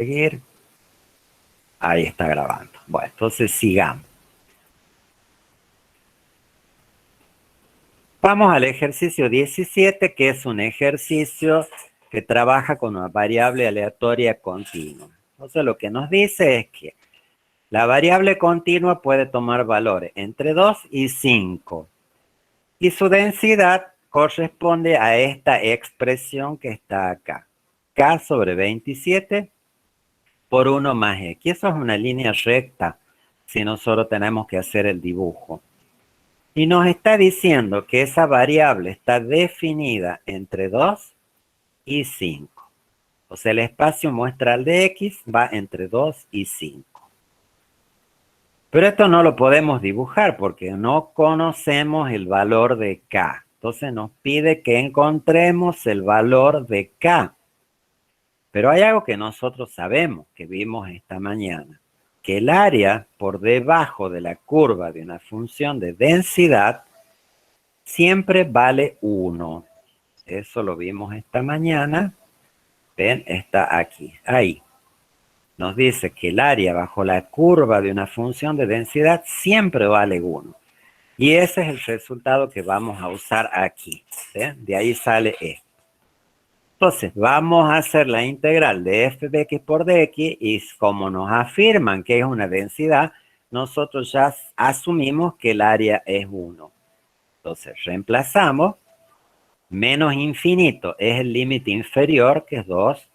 Seguir. Ahí está grabando. Bueno, entonces sigamos. Vamos al ejercicio 17, que es un ejercicio que trabaja con una variable aleatoria continua. Entonces lo que nos dice es que la variable continua puede tomar valores entre 2 y 5. Y su densidad corresponde a esta expresión que está acá. K sobre 27 por 1 más X. Eso es una línea recta si nosotros tenemos que hacer el dibujo. Y nos está diciendo que esa variable está definida entre 2 y 5. O sea, el espacio muestral de X va entre 2 y 5. Pero esto no lo podemos dibujar porque no conocemos el valor de K. Entonces nos pide que encontremos el valor de K. Pero hay algo que nosotros sabemos, que vimos esta mañana, que el área por debajo de la curva de una función de densidad siempre vale 1. Eso lo vimos esta mañana. Ven, está aquí, ahí. Nos dice que el área bajo la curva de una función de densidad siempre vale 1. Y ese es el resultado que vamos a usar aquí. ¿Ven? De ahí sale esto. Entonces, vamos a hacer la integral de f de x por dx y como nos afirman que es una densidad, nosotros ya asumimos que el área es 1. Entonces, reemplazamos. Menos infinito es el límite inferior, que es 2.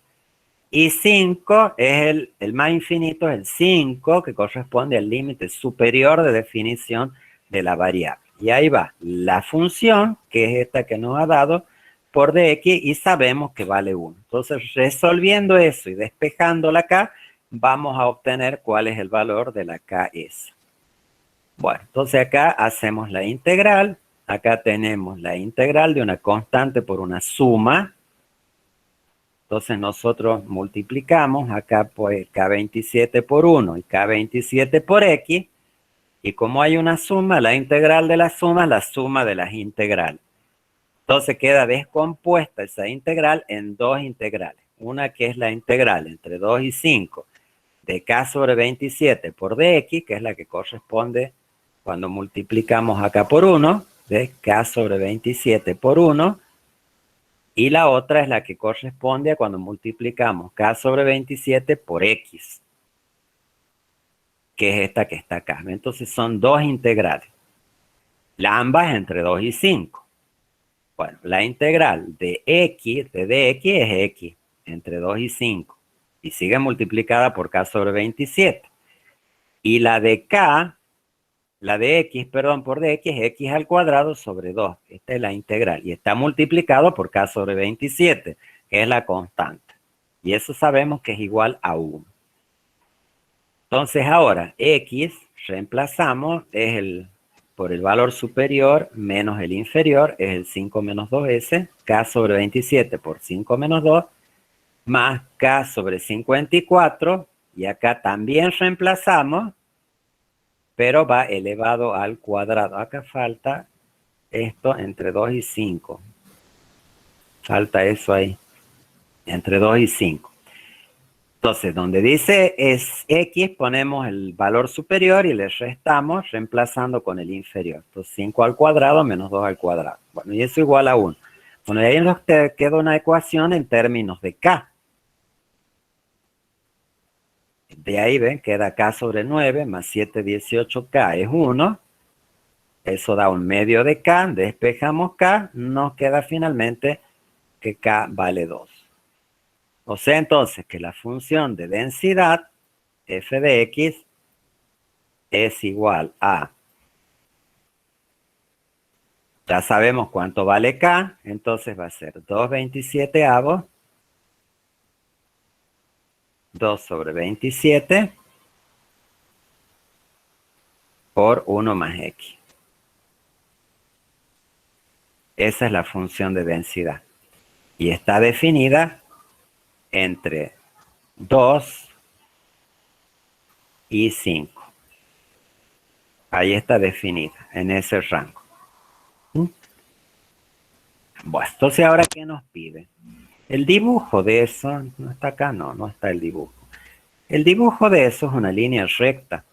Y 5 es el más infinito, es el 5, que corresponde al límite superior de definición de la variable. Y ahí va la función, que es esta que nos ha dado, por dx, y sabemos que vale 1. Entonces, resolviendo eso y despejándola acá, vamos a obtener cuál es el valor de la ks. Bueno, entonces acá hacemos la integral. Acá tenemos la integral de una constante por una suma. Entonces nosotros multiplicamos acá pues K27 por 1 y K27 por X. Y como hay una suma, la integral de la suma de las integrales. Entonces queda descompuesta esa integral en dos integrales. Una que es la integral entre 2 y 5 de K sobre 27 por dx, que es la que corresponde cuando multiplicamos acá por 1, de K sobre 27 por 1, y la otra es la que corresponde a cuando multiplicamos K sobre 27 por X, que es esta que está acá. Entonces son dos integrales. La ambas entre 2 y 5. Bueno, la integral de X, de dx es X, entre 2 y 5. Y sigue multiplicada por K sobre 27. Y la de K, la de X, perdón, por dx es X al cuadrado sobre 2. Esta es la integral. Y está multiplicado por K sobre 27, que es la constante. Y eso sabemos que es igual a 1. Entonces ahora, X, reemplazamos, es por el valor superior menos el inferior, es el 5 menos 2s, K sobre 27 por 5 menos 2, más K sobre 54, y acá también reemplazamos, pero va elevado al cuadrado. Acá falta esto entre 2 y 5. Falta eso ahí, entre 2 y 5. Entonces, donde dice es X, ponemos el valor superior y le restamos reemplazando con el inferior. Entonces, 5 al cuadrado menos 2 al cuadrado. Bueno, y eso igual a 1. Bueno, y ahí nos queda una ecuación en términos de K. De ahí, ven, queda K sobre 9 más 7, 18K es 1. Eso da un medio de K. Despejamos K. Nos queda finalmente que K vale 2. O sea, entonces, que la función de densidad, f de x, es igual a, ya sabemos cuánto vale K, entonces va a ser 2/27, 2 sobre 27, por 1 más X. Esa es la función de densidad. Y está definida entre 2 y 5. Ahí está definida, en ese rango. Bueno, entonces ahora, ¿qué nos pide? El dibujo de eso, ¿no está acá? No, no está el dibujo. El dibujo de eso es una línea recta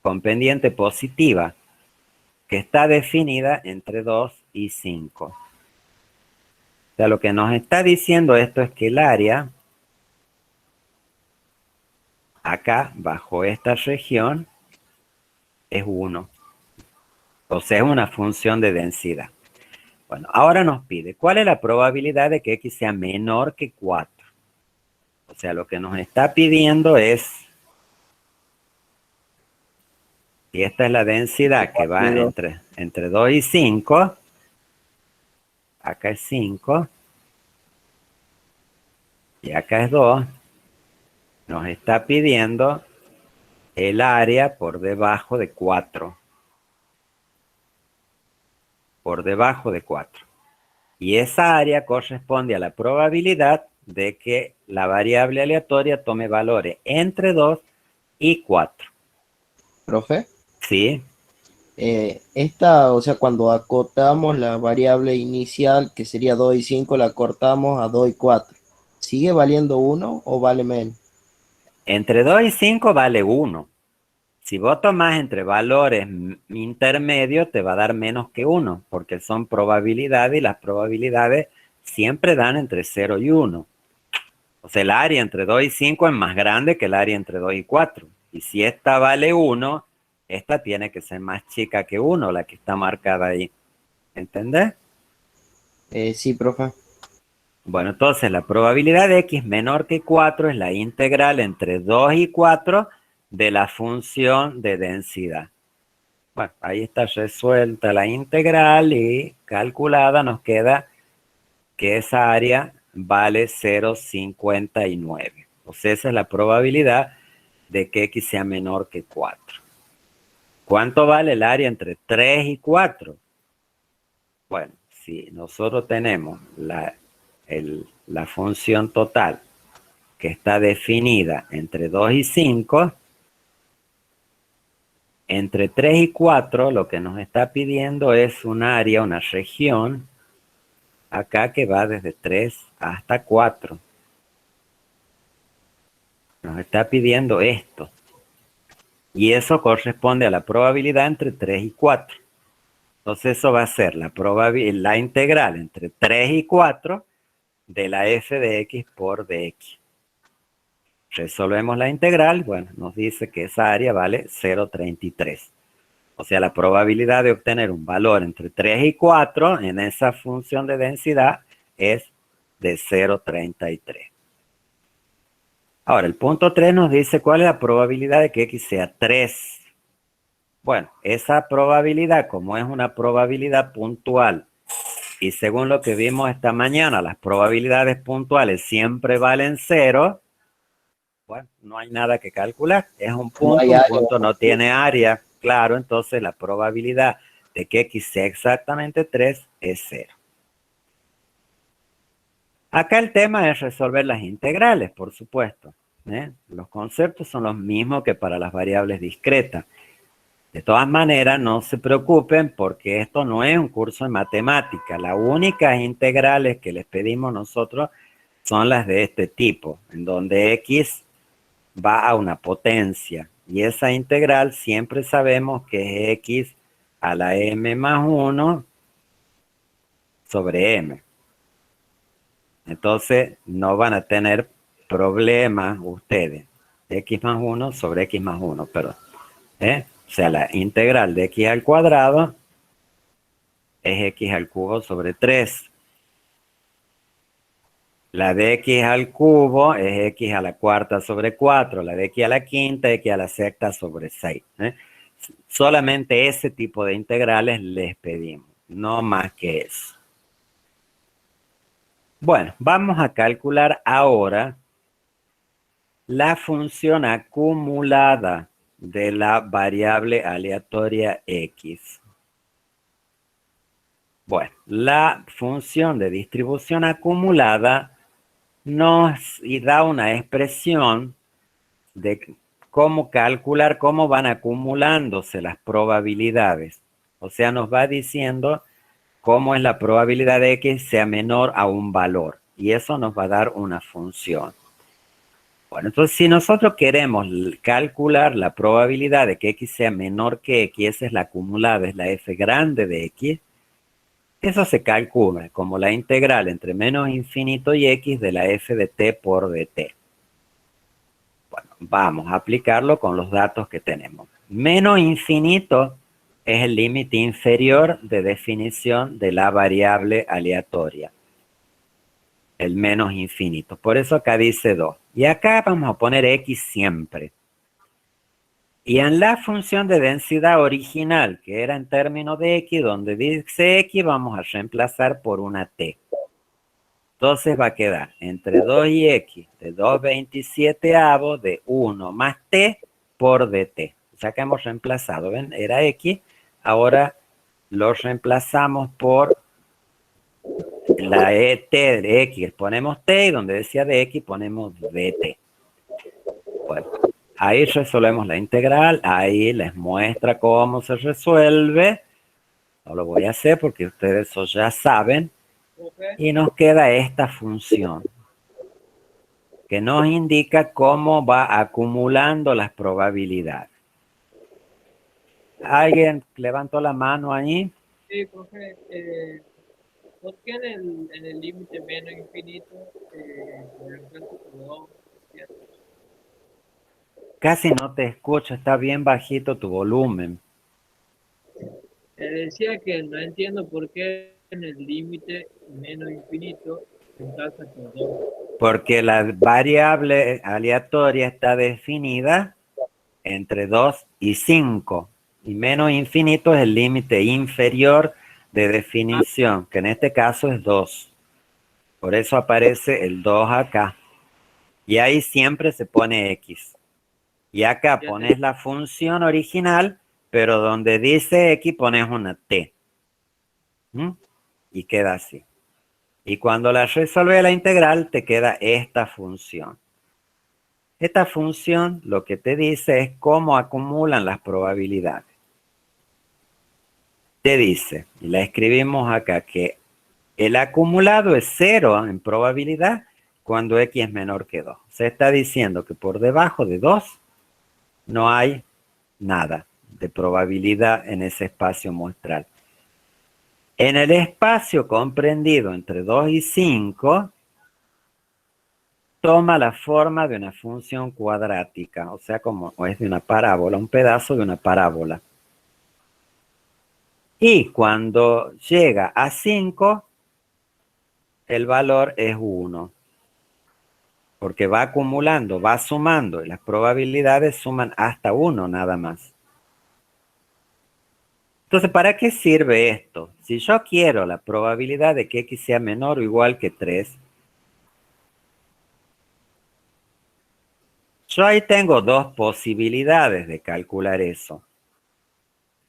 con pendiente positiva que está definida entre 2 y 5. O sea, lo que nos está diciendo esto es que el área acá, bajo esta región, es 1. O sea, es una función de densidad. Bueno, ahora nos pide, ¿cuál es la probabilidad de que X sea menor que 4? O sea, lo que nos está pidiendo es, y esta es la densidad que va entre 2 y 5, acá es 5, y acá es 2, nos está pidiendo el área por debajo de 4. Por debajo de 4. Y esa área corresponde a la probabilidad de que la variable aleatoria tome valores entre 2 y 4. Profe, ¿Sí? o sea, cuando acotamos la variable inicial, que sería 2 y 5, la acortamos a 2 y 4. ¿Sigue valiendo 1 o vale menos? Entre 2 y 5 vale 1. Si vos tomás entre valores intermedios, te va a dar menos que 1, porque son probabilidades y las probabilidades siempre dan entre 0 y 1. O sea, el área entre 2 y 5 es más grande que el área entre 2 y 4. Y si esta vale 1, esta tiene que ser más chica que 1, la que está marcada ahí. ¿Entendés? Sí, profe. Bueno, entonces la probabilidad de X menor que 4 es la integral entre 2 y 4 de la función de densidad. Bueno, ahí está resuelta la integral y calculada nos queda que esa área vale 0,59. O sea, esa es la probabilidad de que X sea menor que 4. ¿Cuánto vale el área entre 3 y 4? Bueno, si nosotros tenemos la función total que está definida entre 2 y 5, entre 3 y 4 lo que nos está pidiendo es un área, una región, acá que va desde 3 hasta 4. Nos está pidiendo esto. Y eso corresponde a la probabilidad entre 3 y 4. Entonces eso va a ser la integral entre 3 y 4 de la f de x por dx. Resolvemos la integral, bueno, nos dice que esa área vale 0,33. O sea, la probabilidad de obtener un valor entre 3 y 4 en esa función de densidad es de 0,33. Ahora, el punto 3 nos dice cuál es la probabilidad de que x sea 3. Bueno, esa probabilidad, como es una probabilidad puntual, y según lo que vimos esta mañana, las probabilidades puntuales siempre valen 0, bueno, no hay nada que calcular. Es un No hay punto área. no tiene área, claro, entonces la probabilidad de que x sea exactamente 3 es 0. Acá el tema es resolver las integrales, por supuesto. Los conceptos son los mismos que para las variables discretas. De todas maneras, no se preocupen porque esto no es un curso de matemática. Las únicas integrales que les pedimos nosotros son las de este tipo, en donde x va a una potencia. Y esa integral siempre sabemos que es x a la m más 1 sobre m. Entonces, no van a tener problemas ustedes. X más 1 sobre x más 1, pero, o sea, la integral de x al cuadrado es x al cubo sobre 3. La de x al cubo es x a la cuarta sobre 4. La de x a la quinta, x a la sexta sobre 6. Solamente ese tipo de integrales les pedimos, no más que eso. Bueno, vamos a calcular ahora la función acumulada de la variable aleatoria x. Bueno, la función de distribución acumulada nos da una expresión de cómo calcular cómo van acumulándose las probabilidades. O sea, nos va diciendo cómo es la probabilidad de que sea menor a un valor. y eso nos va a dar una función. Bueno, entonces si nosotros queremos calcular la probabilidad de que x sea menor que x, esa es la acumulada, es la f grande de x, eso se calcula como la integral entre menos infinito y x de la f de t por dt. Bueno, vamos a aplicarlo con los datos que tenemos. Menos infinito es el límite inferior de definición de la variable aleatoria. El menos infinito. Por eso acá dice 2. Y acá vamos a poner x siempre. Y en la función de densidad original, que era en términos de x, donde dice x, vamos a reemplazar por una t. Entonces va a quedar entre 2 y x de 2/27 de 1 más t por dt. O sea que hemos reemplazado, ¿ven? Era x, ahora lo reemplazamos por la et de x, ponemos t, y donde decía de x ponemos dt. Bueno, ahí resolvemos la integral, ahí les muestra cómo se resuelve. No lo voy a hacer porque ustedes eso ya saben. Y nos queda esta función que nos indica cómo va acumulando las probabilidades. ¿Alguien levantó la mano ahí? Sí, profe, ¿por qué en el límite menos infinito me encuentro con 2? Casi no te escucho, está bien bajito tu volumen. Decía que no entiendo por qué en el límite menos infinito se casa con 2. Porque la variable aleatoria está definida entre 2 y 5. Y menos infinito es el límite inferior de definición, que en este caso es 2. Por eso aparece el 2 acá. Y ahí siempre se pone x. Y acá pones la función original, pero donde dice x pones una t. Y queda así. Y cuando la resuelve la integral, te queda esta función. Esta función lo que te dice es cómo acumulan las probabilidades. Te dice, y la escribimos acá, que el acumulado es 0 en probabilidad cuando x es menor que 2. Se está diciendo que por debajo de 2 no hay nada de probabilidad en ese espacio muestral. En el espacio comprendido entre 2 y 5, toma la forma de una función cuadrática, o sea, como es de una parábola, un pedazo de una parábola. Y cuando llega a 5, el valor es 1, porque va acumulando, va sumando, y las probabilidades suman hasta 1 nada más. Entonces, ¿para qué sirve esto? Si yo quiero la probabilidad de que x sea menor o igual que 3, yo ahí tengo dos posibilidades de calcular eso.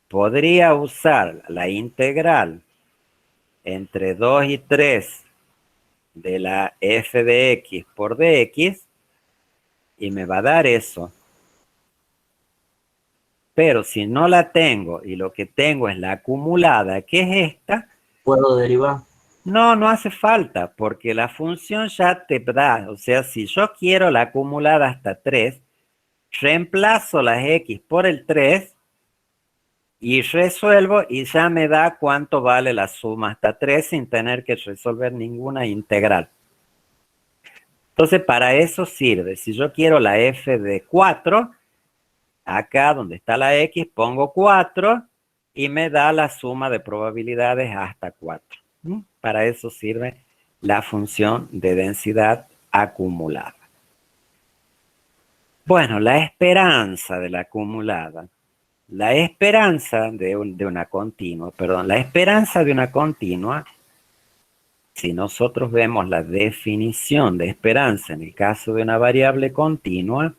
Podría usar la integral entre 2 y 3 de la f de x por dx y me va a dar eso. Pero si no la tengo y lo que tengo es la acumulada, que es esta, ¿Puedo derivar? no hace falta, porque la función ya te da, o sea, si yo quiero la acumulada hasta 3, reemplazo las x por el 3 y resuelvo y ya me da cuánto vale la suma hasta 3 sin tener que resolver ninguna integral. Entonces, para eso sirve. Si yo quiero la f de 4, acá donde está la x pongo 4 y me da la suma de probabilidades hasta 4. Para eso sirve la función de densidad acumulada. Bueno, la esperanza de la acumulada. La esperanza de una continua, si nosotros vemos la definición de esperanza en el caso de una variable continua,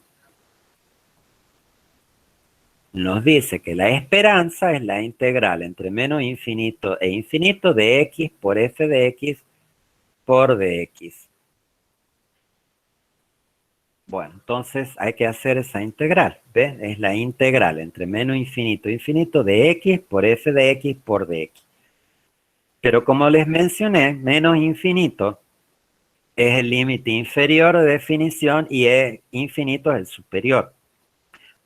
nos dice que la esperanza es la integral entre menos infinito e infinito de x por f de x por dx. Bueno, entonces hay que hacer esa integral, ¿ves? Es la integral entre menos infinito e infinito de x por f de x por dx. Pero como les mencioné, menos infinito es el límite inferior de definición y infinito es el superior.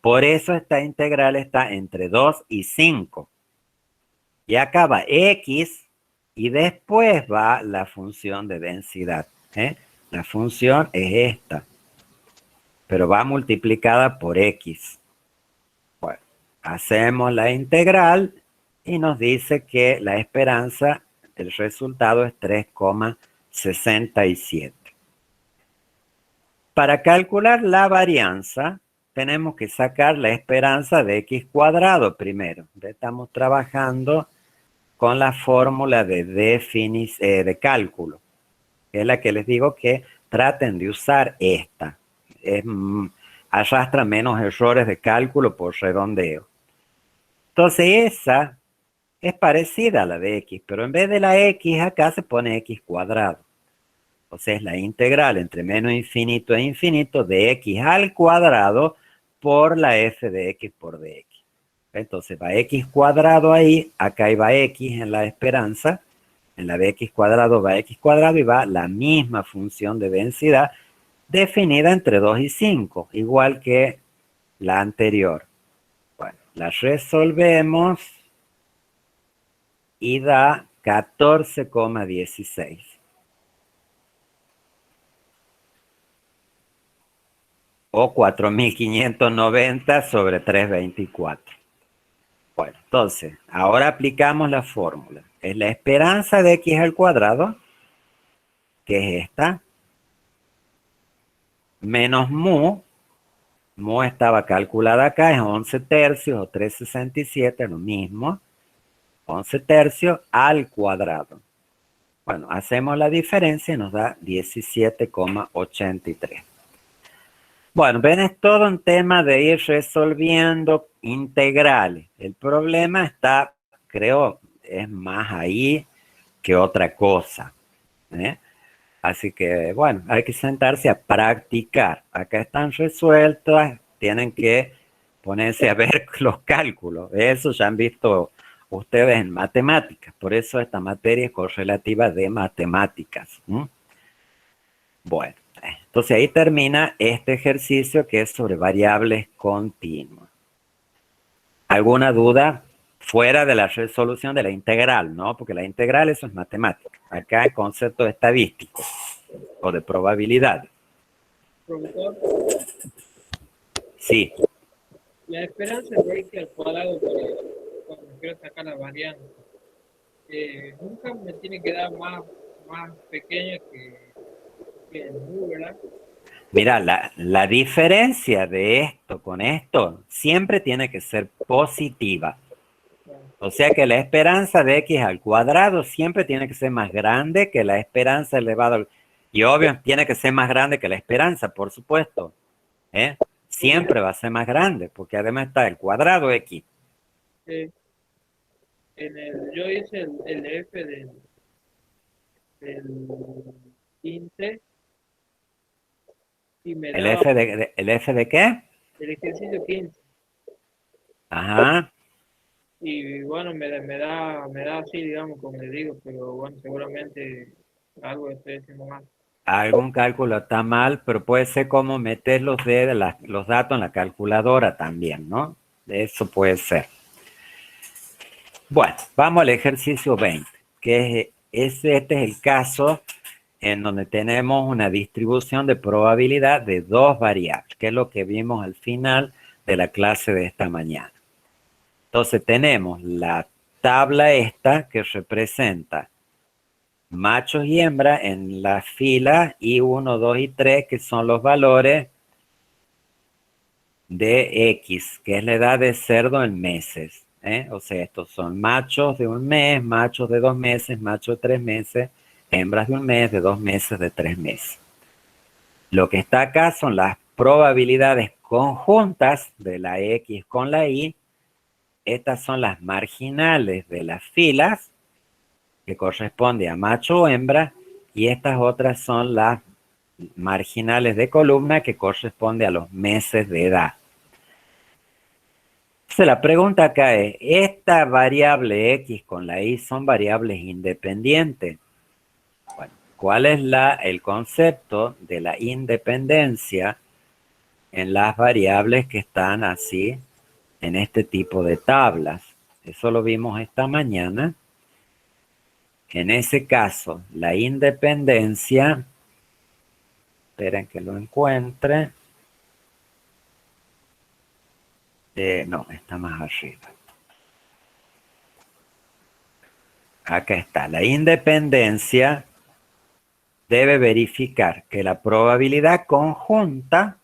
Por eso esta integral está entre 2 y 5. Y acá va x y después va la función de densidad. La función es esta, pero va multiplicada por x. Bueno, hacemos la integral y nos dice que la esperanza, el resultado es 3,67. Para calcular la varianza, tenemos que sacar la esperanza de x cuadrado primero. Estamos trabajando con la fórmula de cálculo, que es la que les digo que traten de usar esta. Arrastra menos errores de cálculo por redondeo. Entonces esa es parecida a la de x, pero en vez de la x acá se pone x cuadrado. O sea, es la integral entre menos infinito e infinito de x al cuadrado por la f de x por dx. Entonces va x cuadrado ahí, acá va x en la esperanza, en la de x cuadrado va x cuadrado y va la misma función de densidad definida entre 2 y 5, igual que la anterior. Bueno, la resolvemos y da 14,16. O 4.590 sobre 324. Bueno, entonces, ahora aplicamos la fórmula. Es la esperanza de x al cuadrado, que es esta, menos mu. Mu estaba calculada acá, es 11 tercios o 367, lo mismo. 11 tercios al cuadrado. Bueno, hacemos la diferencia y nos da 17,83. Bueno, ven, es todo un tema de ir resolviendo integrales. El problema está, creo, es más ahí que otra cosa. Así que, bueno, hay que sentarse a practicar. Acá están resueltas, tienen que ponerse a ver los cálculos. Eso ya han visto ustedes en matemáticas. Por eso esta materia es correlativa de matemáticas. Bueno. Entonces ahí termina este ejercicio que es sobre variables continuas. ¿Alguna duda? Fuera de la resolución de la integral, ¿no? Porque la integral eso es matemática. Acá el concepto estadístico o de probabilidad. Profesor, Sí. la esperanza de x al cuadrado, cuando quiero sacar la varianza, nunca me tiene que dar más pequeña que el nu, ¿verdad? Mira, la diferencia de esto con esto siempre tiene que ser positiva. O sea que la esperanza de x al cuadrado siempre tiene que ser más grande que la esperanza elevada al... Y obvio, tiene que ser más grande que la esperanza, por supuesto. Siempre va a ser más grande, porque además está el cuadrado x. Yo hice el F del 15 y me ¿El da F de qué? el ejercicio 15. Ajá. Y bueno, me da así, digamos, como le digo, pero bueno, seguramente algo estoy haciendo mal. Algún cálculo está mal, pero puede ser como meter los datos en la calculadora también, ¿no? Eso puede ser. Bueno, vamos al ejercicio 20, que este es el caso en donde tenemos una distribución de probabilidad de dos variables, que es lo que vimos al final de la clase de esta mañana. Entonces tenemos la tabla esta que representa machos y hembras en la fila y 1, 2 y 3, que son los valores de X, que es la edad de cerdo en meses. O sea, estos son machos de un mes, machos de 2 meses, machos de 3 meses, hembras de un mes, de 2 meses, de 3 meses. Lo que está acá son las probabilidades conjuntas de la X con la Y. Estas son las marginales de las filas, que corresponde a macho o hembra, y estas otras son las marginales de columna, que corresponde a los meses de edad. Entonces la pregunta acá es, ¿esta variable X con la Y son variables independientes? Bueno, cuál es el concepto de la independencia en las variables que están así en este tipo de tablas. Eso lo vimos esta mañana. En ese caso, la independencia, esperen que lo encuentre. No, está más arriba. Acá está. La independencia debe verificar que la probabilidad conjunta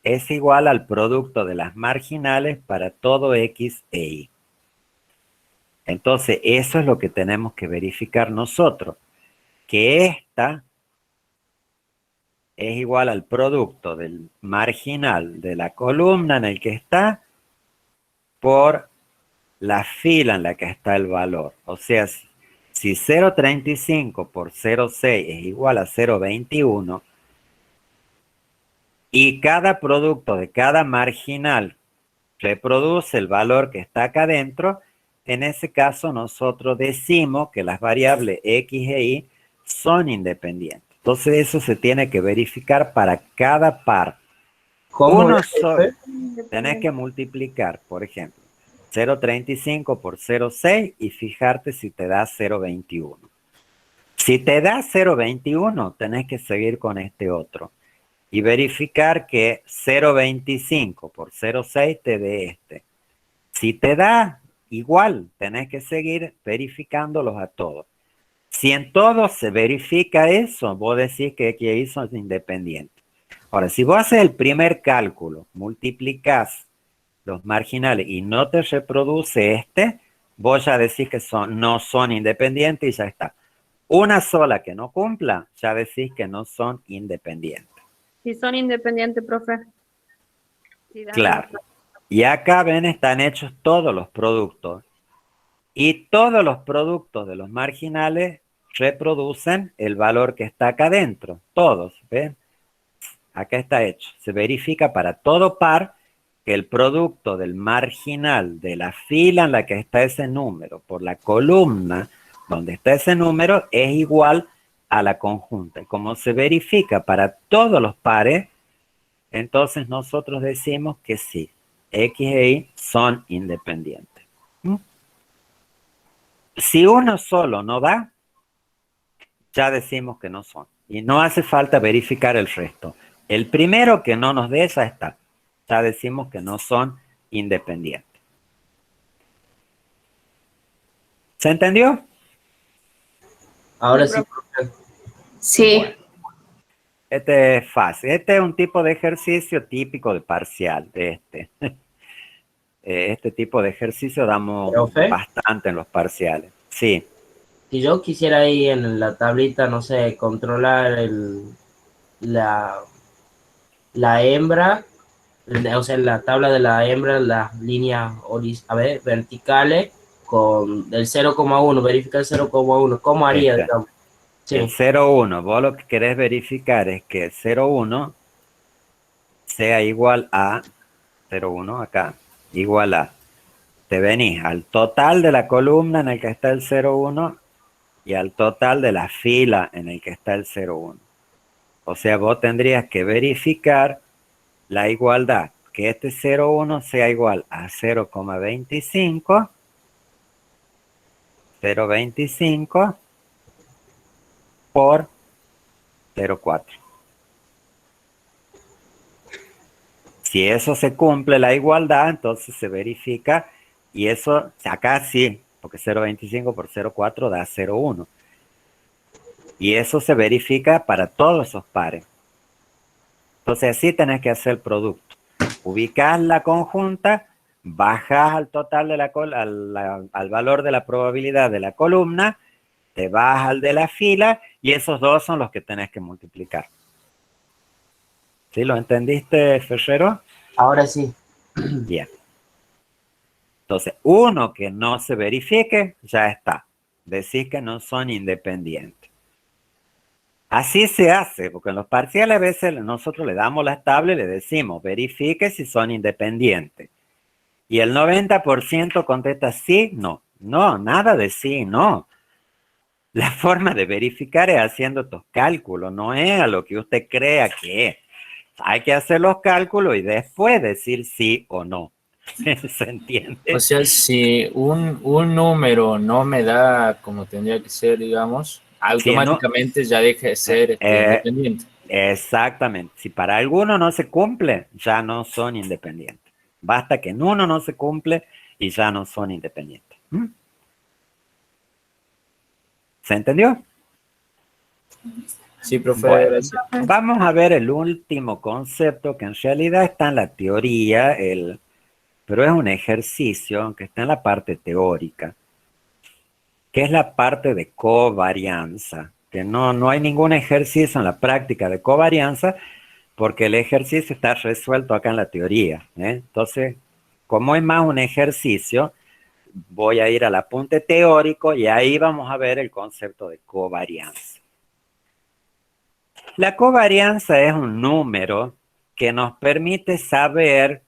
es igual al producto de las marginales para todo X e Y. Entonces, eso es lo que tenemos que verificar nosotros, que esta es igual al producto del marginal de la columna en el que está por la fila en la que está el valor. O sea, si 0,35 por 0,6 es igual a 0,21 y cada producto de cada marginal reproduce el valor que está acá adentro, en ese caso nosotros decimos que las variables X e Y son independientes. Entonces eso se tiene que verificar para cada par. Uno solo, tenés que multiplicar, por ejemplo, 0,35 por 0,6 y fijarte si te da 0,21. Si te da 0,21, tenés que seguir con este otro y verificar que 0,25 por 0,6 te dé este. Si te da igual, tenés que seguir verificándolos a todos. Si en todos se verifica eso, vos decís que X y Y son independientes. Ahora, si vos haces el primer cálculo, multiplicás los marginales y no te reproduce este, vos ya decís que no son independientes y ya está. Una sola que no cumpla, ya decís que no son independientes. Si son independientes, profe. Si dan Claro. la- Y acá ven, están hechos todos los productos. Y todos los productos de los marginales reproducen el valor que está acá adentro. Todos, ¿ven? Acá está hecho. Se verifica para todo par que el producto del marginal de la fila en la que está ese número por la columna donde está ese número es igual a la conjunta. Y como se verifica para todos los pares, entonces nosotros decimos que sí, X e Y son independientes. ¿Mm? Si uno solo no da, ya decimos que no son. Y no hace falta verificar el resto. El primero que no nos dé, ya está. Ya decimos que no son independientes. ¿Se entendió? Ahora Sí, sí, profe. profe. Sí. Bueno, este es fácil. Este es un tipo de ejercicio típico de parcial, de este. Este tipo de ejercicio damos Profe, bastante en los parciales. Sí, si yo quisiera ahí en la tablita, no sé, controlar la, la hembra, o sea, en la tabla de la hembra, las líneas verticales con el 0,1, verificar el 0,1, ¿cómo haría, este. digamos? El Sí, 0,1, vos lo que querés verificar es que el 0,1 sea igual a 0,1 acá, igual a, te venís al total de la columna en el que está el 0,1 y al total de la fila en el que está el 0,1. O sea, vos tendrías que verificar la igualdad, que este 0,1 sea igual a 0,25, 0,25 por 0,4. Si eso se cumple la igualdad, entonces se verifica y eso acá sí, porque 0,25 por 0,4 da 0,1. Y eso se verifica para todos esos pares. Entonces así tenés que hacer el producto. Ubicás la conjunta, bajás al total de al valor de la probabilidad de la columna, te vas al de la fila y esos dos son los que tenés que multiplicar. ¿Sí lo entendiste, Ferrero? ahora sí. Bien. Entonces, uno que no se verifique, ya está. Decís que no son independientes. Así se hace, porque en los parciales a veces nosotros le damos las tablas y le decimos, verifique si son independientes. Y el 90% contesta sí, no. No, nada de sí, no. La forma de verificar es haciendo estos cálculos, no es a lo que usted crea que es. Hay que hacer los cálculos y después decir sí o no. ¿Se entiende? O sea, si un número no me da como tendría que ser, digamos, Si no, automáticamente ya deja de ser eh, independiente. exactamente. Si para alguno no se cumple, ya no son independientes. Basta que en uno no se cumple y ya no son independientes. ¿Mm? ¿Se entendió? Sí, profe, Bueno, gracias. vamos a ver el último concepto que en realidad está en la teoría, pero es un ejercicio que está en la parte teórica, que es la parte de covarianza, que no hay ningún ejercicio en la práctica de covarianza, porque el ejercicio está resuelto acá en la teoría, ¿eh? Entonces, como es más un ejercicio, voy a ir al apunte teórico y ahí vamos a ver el concepto de covarianza. La covarianza es un número que nos permite saber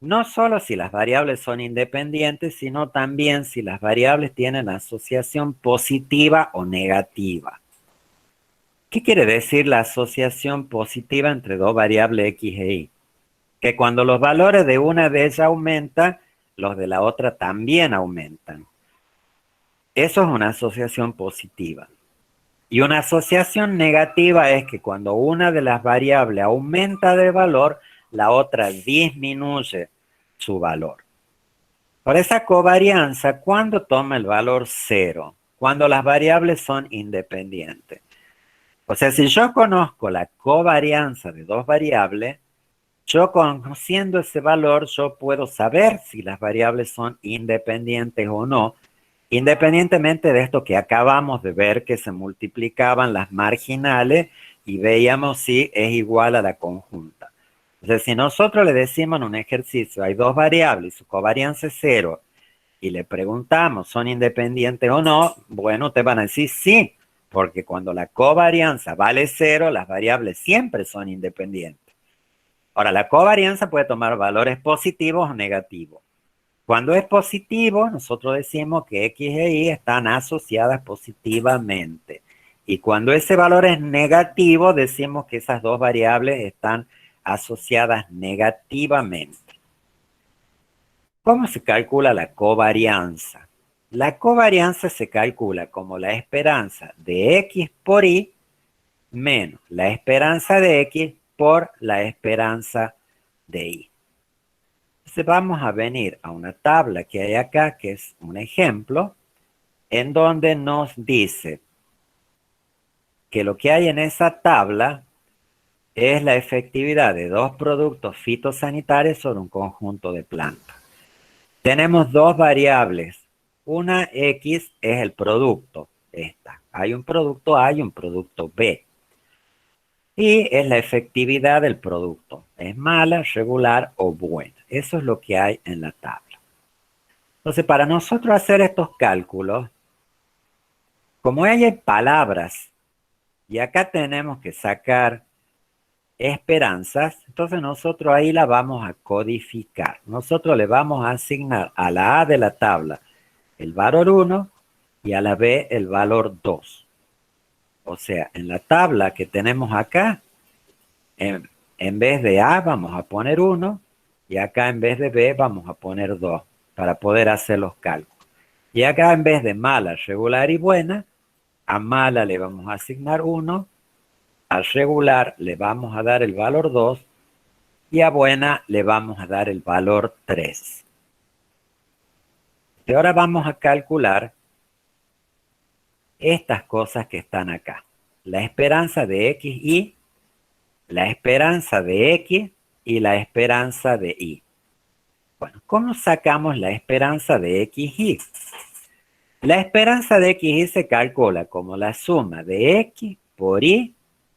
no solo si las variables son independientes, sino también si las variables tienen asociación positiva o negativa. ¿Qué quiere decir la asociación positiva entre dos variables x e y? Que cuando los valores de una de ellas aumentan, los de la otra también aumentan. Eso es una asociación positiva. Y una asociación negativa es que cuando una de las variables aumenta de valor, la otra disminuye su valor. Por esa covarianza, ¿cuándo toma el valor 0? Cuando las variables son independientes. O sea, si yo conozco la covarianza de dos variables, yo conociendo ese valor, yo puedo saber si las variables son independientes o no, independientemente de esto que acabamos de ver, que se multiplicaban las marginales y veíamos si es igual a la conjunta. Entonces, si nosotros le decimos en un ejercicio, hay dos variables y su covarianza es 0, y le preguntamos, ¿son independientes o no? Bueno, te van a decir sí, porque cuando la covarianza vale 0, las variables siempre son independientes. Ahora, la covarianza puede tomar valores positivos o negativos. Cuando es positivo, nosotros decimos que X e Y están asociadas positivamente. Y cuando ese valor es negativo, decimos que esas dos variables están asociadas negativamente. ¿Cómo se calcula la covarianza? La covarianza se calcula como la esperanza de X por Y menos la esperanza de X por la esperanza de Y. Entonces vamos a venir a una tabla que hay acá, que es un ejemplo, en donde nos dice que lo que hay en esa tabla es la efectividad de dos productos fitosanitarios sobre un conjunto de plantas. Tenemos dos variables. Una X es el producto, esta. Hay un producto A y un producto B. Y es la efectividad del producto. ¿Es mala, regular o buena? Eso es lo que hay en la tabla. Entonces, para nosotros hacer estos cálculos, como hay palabras, y acá tenemos que sacar esperanzas, entonces nosotros ahí la vamos a codificar. Nosotros le vamos a asignar a la A de la tabla el valor 1 y a la B el valor 2. O sea, en la tabla que tenemos acá, en vez de A vamos a poner 1 y acá en vez de B vamos a poner 2 para poder hacer los cálculos. Y acá en vez de mala, regular y buena, a mala le vamos a asignar 1, a regular le vamos a dar el valor 2 y a buena le vamos a dar el valor 3. Y ahora vamos a calcular estas cosas que están acá. La esperanza de X y la esperanza de X y la esperanza de Y. Bueno, ¿cómo sacamos la esperanza de X y? La esperanza de X y se calcula como la suma de X por Y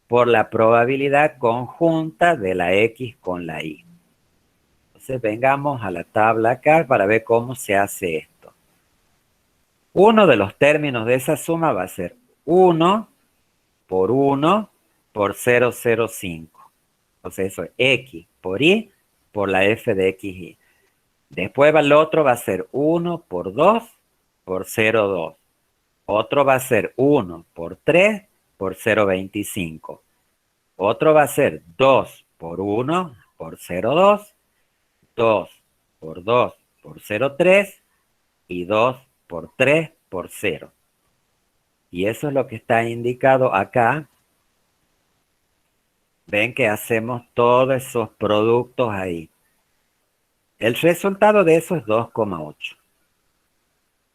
por la probabilidad conjunta de la X con la Y. Entonces vengamos a la tabla acá para ver cómo se hace esto. Uno de los términos de esa suma va a ser 1 por 1 por 0,05. Entonces eso es X por Y por la F de XY. Después el otro va a ser 1 por 2 por 0,2. Otro va a ser 1 por 3 por 0,25. Otro va a ser 2 por 1 por 0,2. 2 por 2 por 0,3 y 2 por 3 por 0. Y eso es lo que está indicado acá. Ven que hacemos todos esos productos ahí. El resultado de eso es 2,8.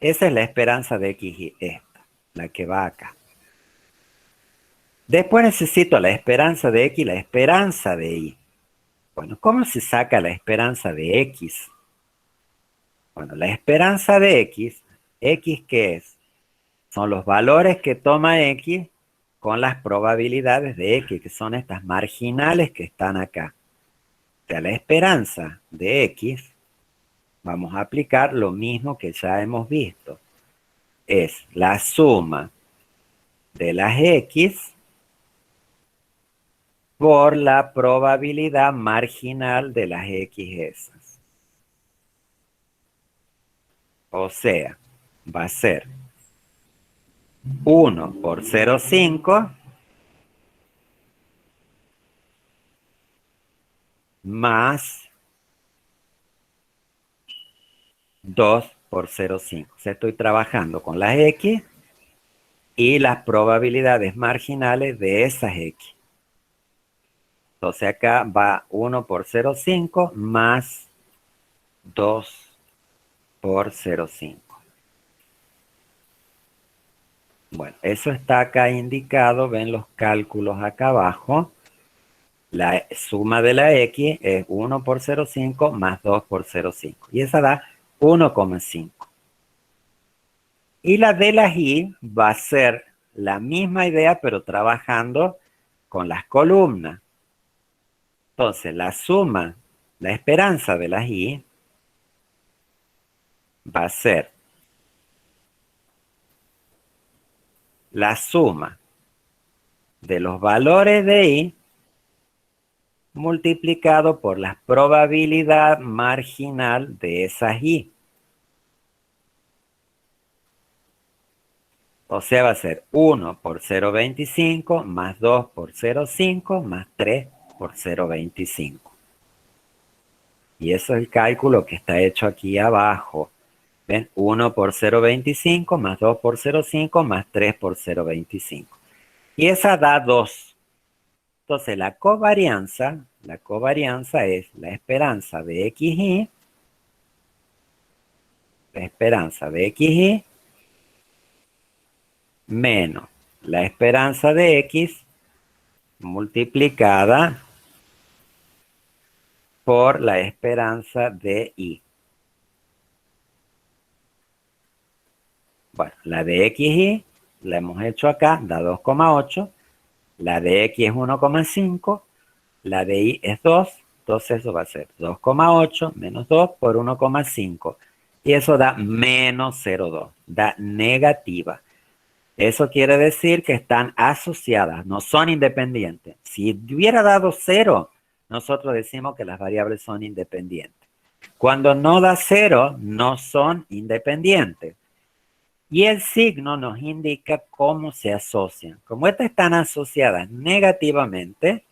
Esa es la esperanza de X y esta, la que va acá. Después necesito la esperanza de X y la esperanza de Y. Bueno, ¿cómo se saca la esperanza de X? Bueno, la esperanza de X, ¿X qué es? Son los valores que toma X con las probabilidades de X, que son estas marginales que están acá. O sea, la esperanza de X, vamos a aplicar lo mismo que ya hemos visto. Es la suma de las X por la probabilidad marginal de las X esas. O sea, va a ser 1 por 0,5 más 2 por 0,5. O sea, estoy trabajando con las X y las probabilidades marginales de esas X. Entonces acá va 1 por 0,5 más 2 por 0,5. Bueno, eso está acá indicado, ven los cálculos acá abajo. La suma de la X es 1 por 0,5 más 2 por 0,5. Y esa da 1,5. Y la de las Y va a ser la misma idea, pero trabajando con las columnas. Entonces, la suma, la esperanza de las Y va a ser la suma de los valores de Y multiplicado por la probabilidad marginal de esas Y. O sea, va a ser 1 por 0,25 más 2 por 0,5 más 3 por 0,25. Y eso es el cálculo que está hecho aquí abajo. ¿Ven? 1 por 0,25 más 2 por 0,5 más 3 por 0,25. Y esa da 2. Entonces la covarianza es la esperanza de XY, menos la esperanza de X multiplicada por la esperanza de Y. Bueno, la de XY la hemos hecho acá, da 2,8. La de X es 1,5. La de Y es 2. Entonces eso va a ser 2,8 menos 2 por 1,5. Y eso da menos 0,2. Da negativa. Eso quiere decir que están asociadas, no son independientes. Si hubiera dado 0, nosotros decimos que las variables son independientes. Cuando no da 0, no son independientes. Y el signo nos indica cómo se asocian. Como estas están asociadas negativamente,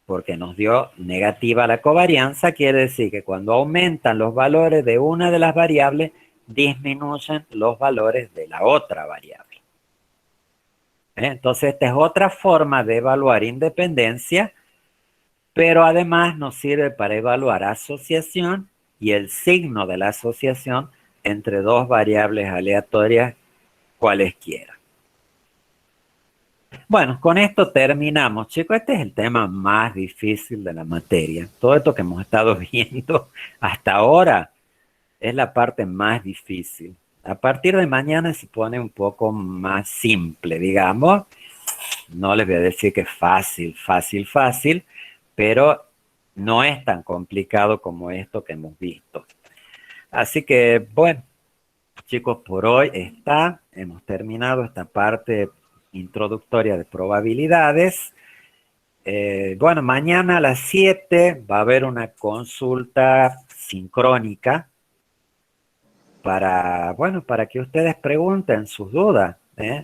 porque nos dio negativa la covarianza, quiere decir que cuando aumentan los valores de una de las variables, disminuyen los valores de la otra variable. Entonces, esta es otra forma de evaluar independencia, pero además nos sirve para evaluar asociación y el signo de la asociación entre dos variables aleatorias cualesquiera. Bueno, con esto terminamos, chicos. Este es el tema más difícil de la materia. Todo esto que hemos estado viendo hasta ahora es la parte más difícil. A partir de mañana se pone un poco más simple, digamos. No les voy a decir que es fácil, pero no es tan complicado como esto que hemos visto. Así que, bueno, chicos, por hoy hemos terminado esta parte introductoria de probabilidades. Bueno, mañana a las 7 va a haber una consulta sincrónica para que ustedes pregunten sus dudas, ¿eh?